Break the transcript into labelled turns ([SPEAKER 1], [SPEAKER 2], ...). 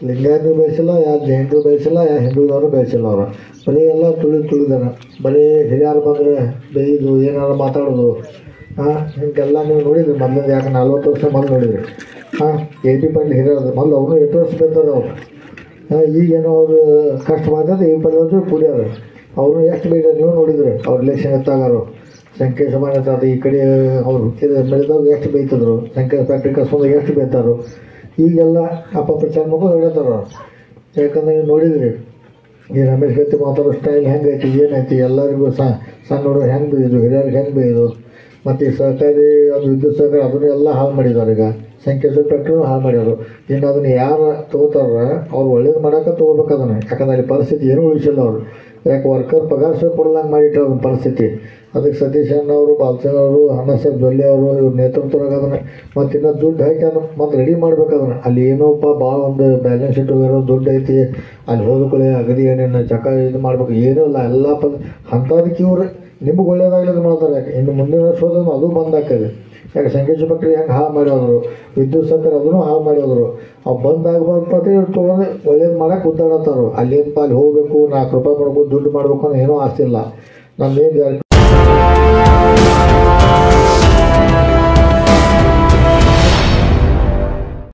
[SPEAKER 1] ಲಿಂಗಾಯತರು ಬಯಸಿಲ್ಲ, ಯಾರು ಜೈನರು ಬಯಸಿಲ್ಲ, ಯಾರು ಹಿಂದೂದವರು ಬಯಸಿಲ್ಲ. ಅವರು ಬರೀ ಎಲ್ಲ ತುಳಿದಾನ. ಬರೀ ಹಿರಿಯರು ಬಂದರೆ ಬೈದು ಏನಾರು ಮಾತಾಡೋದು. ಹಿಂಗೆಲ್ಲ ನೀವು ನೋಡಿದ್ರಿ ಮೊದಲಿಂದ. ಯಾಕೆ 40 ವರ್ಷ ಮೊದಲು ನೋಡಿದ್ರಿ. 80 ಪಾಯಿಂಟ್ ಹಿರಿಯರು ಮೊದಲು ಅವರು 8 ವರ್ಷ ಬೇಕಾದ್ರೆ ಅವರು. ಈಗೇನೋ ಅವರು ಕಷ್ಟ ಮಾಡಿದ್ರೆ 20 ವರ್ಷ ಕೂಡ್ಯಾರ. ಅವರು ಎಷ್ಟು ಬೈದ ನೀವು ನೋಡಿದ್ರಿ. ಅವ್ರು ರಿಲೇಷನ್ ಎತ್ತಾಗಾರು ಸಂಖ್ಯೆ ಸಮಾನ ಎತ್ತಾರ. ಈ ಕಡೆ ಅವ್ರು ಹುಟ್ಟಿದ ಮೇಲಿದವ್ರು ಎಷ್ಟು ಬೈತಿದ್ರು. ಸಂಖ್ಯೆ ಫ್ಯಾಕ್ಟ್ರಿ ಕಸ್ಕೊಂಡಾಗ ಎಷ್ಟು ಬೈತಾರು. ಈಗೆಲ್ಲ ಅಪಪ್ರಚಾರ ಮಾಡ್ಕೊಂಡು ಹೇಳ್ತಾರ. ಯಾಕಂದ್ರೆ ನೀವು ನೋಡಿದ್ರಿ ಈ ರಮೇಶ್ ಗತಿ ಮಾತಾಡೋ ಸ್ಟೈಲ್ ಹೆಂಗೈತಿ, ಏನೈತಿ, ಎಲ್ಲರಿಗೂ ಸಣ್ಣ ಹುಡುಗರು ಹೆಂಗೆ ಬೈದು, ಹಿರಿಯರಿಗೆ ಹೆಂಗೆ ಬೈದು. ಮತ್ತು ಈ ಸರ್ಕಾರಿ ಅದು ವಿದ್ಯುತ್ ಸಹಕಾರ ಅದನ್ನು ಎಲ್ಲ ಹಾಳು ಮಾಡಿದ್ದಾರೆ. ಈಗ ಸಂಖ್ಯೆ ಫ್ಯಾಕ್ಟ್ರಿನೂ ಹಾಳು ಮಾಡ್ಯಾರು. ಇನ್ನು ಅದನ್ನು ಯಾರು ತೊಗೋತಾರ ಅವ್ರು ಒಳ್ಳೇದು ಮಾಡೋಕೆ ತೊಗೋಬೇಕು ಅದನ್ನು. ಯಾಕಂದ್ರೆ ಅಲ್ಲಿ ಪರಿಸ್ಥಿತಿ ಏನೂ ಉಳಿಸಿಲ್ಲ ಅವರು. ಯಾಕೆ ವರ್ಕರ್ ಪಗಾರ ಸಹ ಕೊಡಲಂಗೆ ಮಾಡಿಟ್ರು ಅದನ್ನ ಪರಿಸ್ಥಿತಿ. ಅದಕ್ಕೆ ಸತೀಶ್ ಅಣ್ಣವರು, ಬಾಲಚಂದ್ರ ಅವರು, ಅಣ್ಣಸಾಹೇಬ್ ಜೊಲ್ಲೆ ಅವರು ಇವ್ರ ನೇತೃತ್ವದಾಗ ಅದನ್ನು ಮತ್ತು ಇನ್ನೂ ದುಡ್ಡು ಹಾಕಿ ಅದನ್ನು ಮತ್ತು ರೆಡಿ ಮಾಡ್ಬೇಕು ಅದನ್ನು. ಅಲ್ಲಿ ಏನೋಪ್ಪ ಭಾಳ ಒಂದು ಬ್ಯಾಲೆನ್ಸ್ ಶೀಟ್ ಇರೋ ದುಡ್ಡು ಐತಿ, ಅಲ್ಲಿ ಹೋದಕೊಳ್ಳಿ ಅಗದಿ ಏನೇನು ಚಕ ಇದು ಮಾಡ್ಬೇಕು ಏನೂ ಇಲ್ಲ. ಎಲ್ಲ ಅಂಥದಕ್ಕೆ ಇವ್ರು ನಿಮ್ಗೆ ಒಳ್ಳೇದಾಗಲಿ ಮಾಡ್ತಾರೆ. ಯಾಕೆ ಇನ್ನು ಮುಂದಿನ ವರ್ಷೋದನ್ನು ಅದು ಬಂದಾಗ್ತದೆ. ಯಾಕೆ ಸಂಖ್ಯೆ ಫ್ಯಾಕ್ಟ್ರಿ ಹೆಂಗೆ ಹಾಳು ಮಾಡಿದ್ರು, ವಿದ್ಯುತ್ ಸಹಕಾರ ಅದನ್ನು ಹಾಳು ಮಾಡಿದ್ರು. ಅವು ಬಂದಾಗಬಾರ್ದು ಇವ್ರು ತೊಗೊಂಡು ಒಳ್ಳೇದು ಮಾಡೋಕೆ ಉದ್ದಾಡತ್ತಾರು. ಅಲ್ಲೇನಪ್ಪ ಅಲ್ಲಿ ಹೋಗಬೇಕು, 4 ರೂಪಾಯಿ ಮಾಡ್ಬೇಕು, ದುಡ್ಡು ಮಾಡಬೇಕು ಅನ್ನೋ ಏನೂ ಆಸ್ತಿ ಇಲ್ಲ. ನಮ್ದೇನು